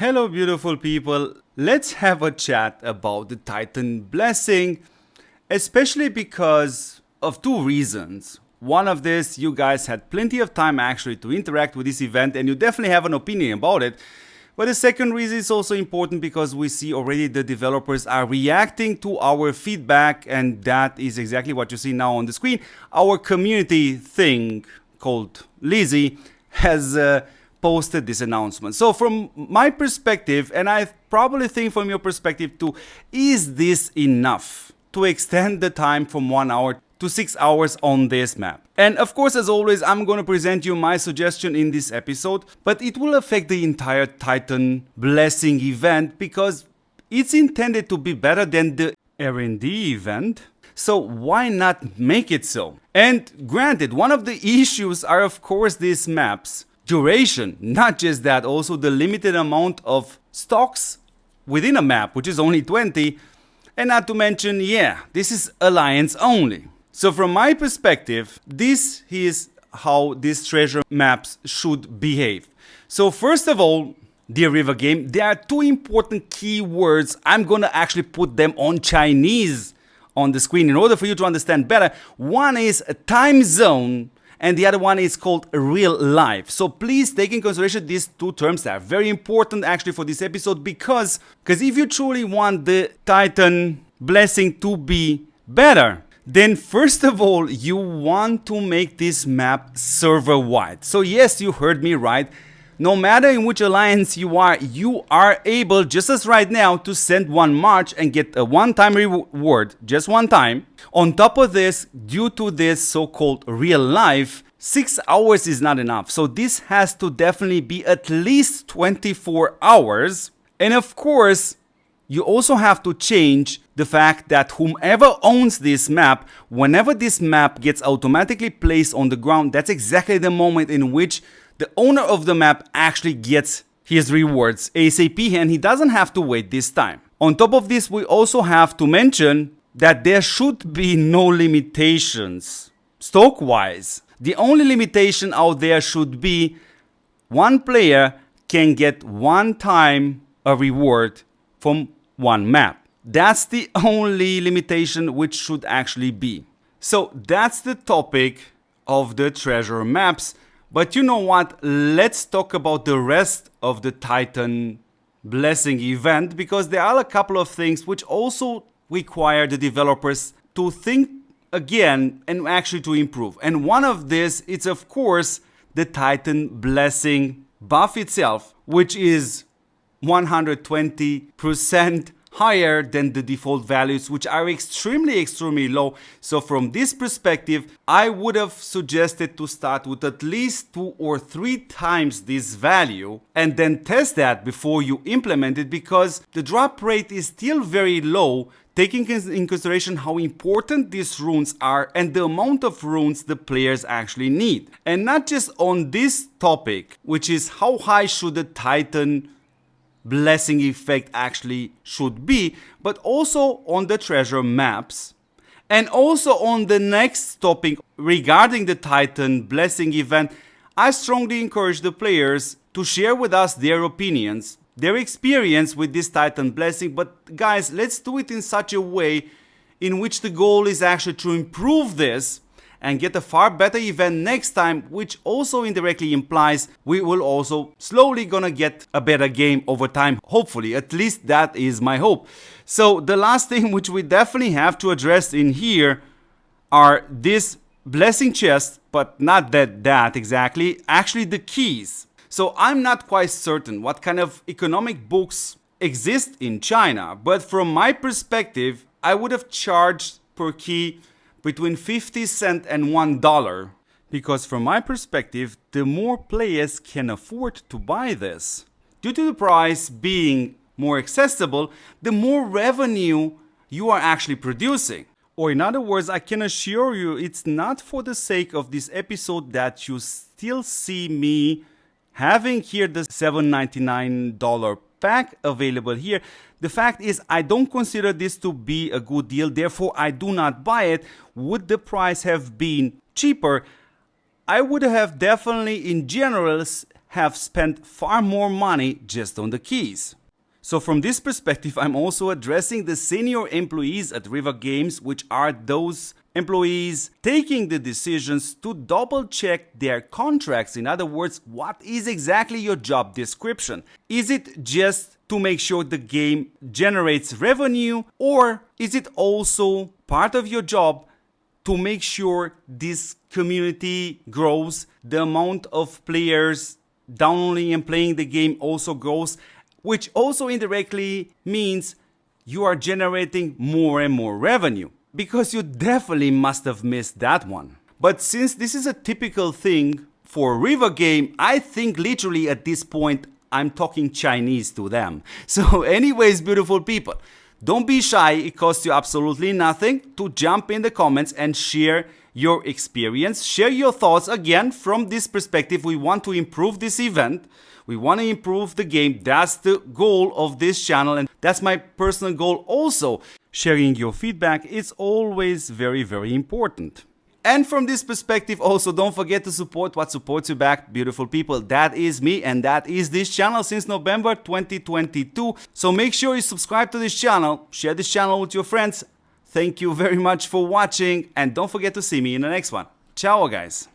Hello beautiful people, let's have a chat about the Titan blessing, especially because of two reasons. One of this, you guys had plenty of time actually to interact with this event and you definitely have an opinion about it. But the second reason is also important because we see already the developers are reacting to our feedback, and that is exactly what you see now on the screen. Our community thing called Lizzie has posted this announcement. So from my perspective, and I probably think from your perspective too, is this enough to extend the time from 1 hour to 6 hours on this map? And of course, as always, I'm going to present you my suggestion in this episode, but it will affect the entire Titan blessing event because it's intended to be better than the R&D event. So why not make it so? And granted, one of the issues are of course these maps. Duration, not just that, also the limited amount of stocks within a map, which is only 20, and not to mention, this is alliance only. So from my perspective, this is how these treasure maps should behave. So first of all, dear River Game, there are two important keywords. I'm gonna actually put them on Chinese on the screen in order for you to understand better. One is a time zone, and the other one is called real life. So please take in consideration these two terms that are very important actually for this episode because if you truly want the Titan blessing to be better, then first of all, you want to make this map server-wide. So yes, you heard me right. No matter in which alliance you are able, just as right now, to send one march and get a one-time reward, just one time. On top of this, due to this so-called real life, 6 hours is not enough. So this has to definitely be at least 24 hours. And of course, you also have to change the fact that whomever owns this map, whenever this map gets automatically placed on the ground, that's exactly the moment in which the owner of the map actually gets his rewards ASAP, and he doesn't have to wait this time. On top of this, we also have to mention that there should be no limitations stock-wise. The only limitation out there should be one player can get one time a reward from one map. That's the only limitation which should actually be. So that's the topic of the treasure maps. But you know what? Let's talk about the rest of the Titan blessing event because there are a couple of things which also require the developers to think again and actually to improve. And one of this is of course the Titan blessing buff itself, which is 120% higher than the default values, which are extremely low. So from this perspective, I would have suggested to start with at least 2 or 3 times this value and then test that before you implement it because the drop rate is still very low, taking in consideration how important these runes are and the amount of runes the players actually need. And not just on this topic, which is how high should the Titan blessing effect actually should be, but also on the treasure maps and also on the next topic regarding the Titan blessing event. I strongly encourage the players to share with us their opinions, their experience with this Titan blessing. But guys, let's do it in such a way in which the goal is actually to improve this and get a far better event next time, which also indirectly implies we will also slowly gonna get a better game over time, hopefully. At least that is my hope. So the last thing which we definitely have to address in here are this blessing chest, but not that exactly, actually the keys. So I'm not quite certain what kind of economic books exist in China, but from my perspective, I would have charged per key between 50 cents and $1 because from my perspective, the more players can afford to buy this. Due to the price being more accessible, the more revenue you are actually producing. Or in other words, I can assure you it's not for the sake of this episode that you still see me having here the $7.99 pack available here. The fact is, I don't consider this to be a good deal, therefore I do not buy it. Would the price have been cheaper, I would have definitely in general have spent far more money just on the keys. So from this perspective, I'm also addressing the senior employees at River Games, which are those employees taking the decisions to double check their contracts. In other words, what is exactly your job description? Is it just to make sure the game generates revenue, or is it also part of your job to make sure this community grows, the amount of players downloading and playing the game also grows, which also indirectly means you are generating more and more revenue, because you definitely must have missed that one. But since this is a typical thing for River Game, I think literally at this point I'm talking Chinese to them. So anyways, beautiful people, don't be shy. It costs you absolutely nothing to jump in the comments and share your experience, share your thoughts. Again, from this perspective, we want to improve this event. We want to improve the game. That's the goal of this channel, and that's my personal goal also. Sharing your feedback is always very, very important. And from this perspective also, don't forget to support what supports you back, beautiful people. That is me, and that is this channel since November 2022. So make sure you subscribe to this channel, share this channel with your friends. Thank you very much for watching, and don't forget to see me in the next one. Ciao, guys.